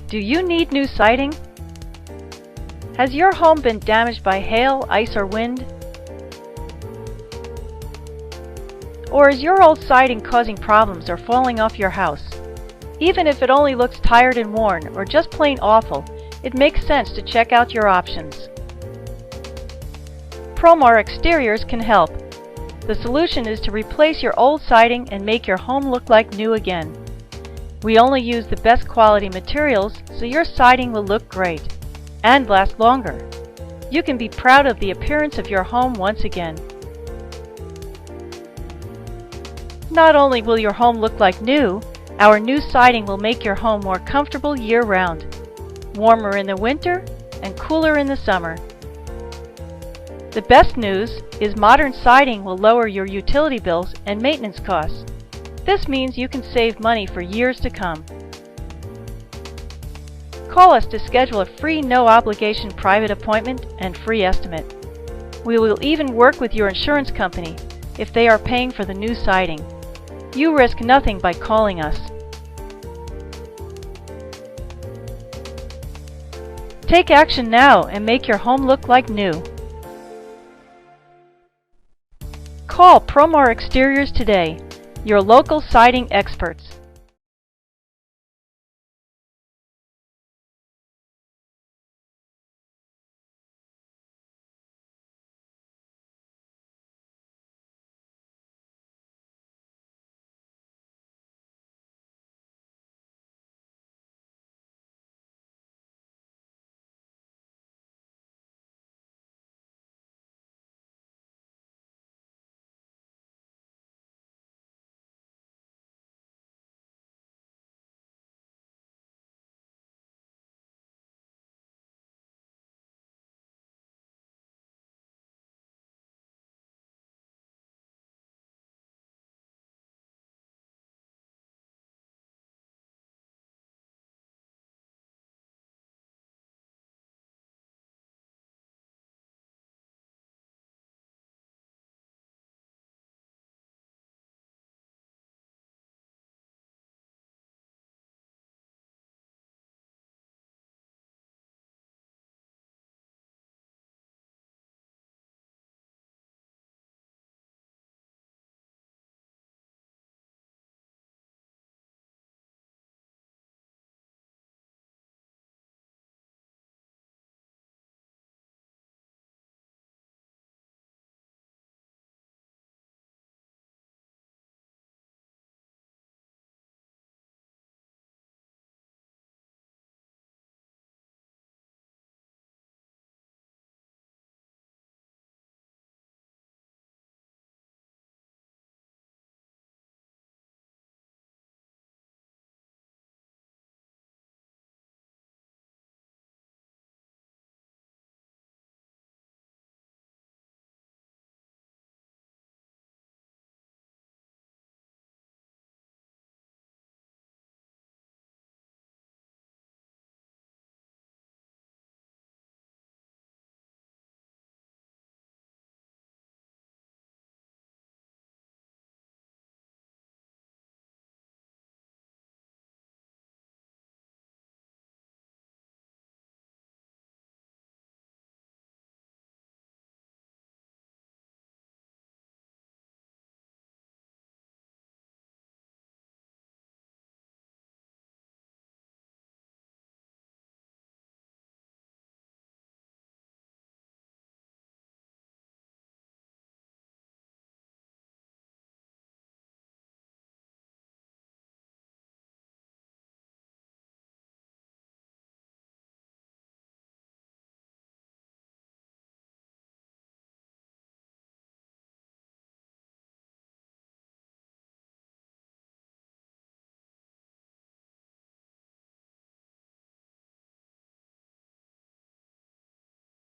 Do you need new siding? Has your home been damaged by hail, ice, or wind? Or is your old siding causing problems or falling off your house? Even if it only looks tired and worn or just plain awful, it makes sense to check out your options. Promar Exteriors can help. The solution is to replace your old siding and make your home look like new again. We only use the best quality materials, so your siding will look great and last longer. You can be proud of the appearance of your home once again. Not only will your home look like new, our new siding will make your home more comfortable year-round, warmer in the winter and cooler in the summer. The best news is modern siding will lower your utility bills and maintenance costs. This means you can save money for years to come. Call us to schedule a free no-obligation private appointment and free estimate. We will even work with your insurance company if they are paying for the new siding. You risk nothing by calling us. Take action now and make your home look like new. Call Promar Exteriors today, your local siding experts.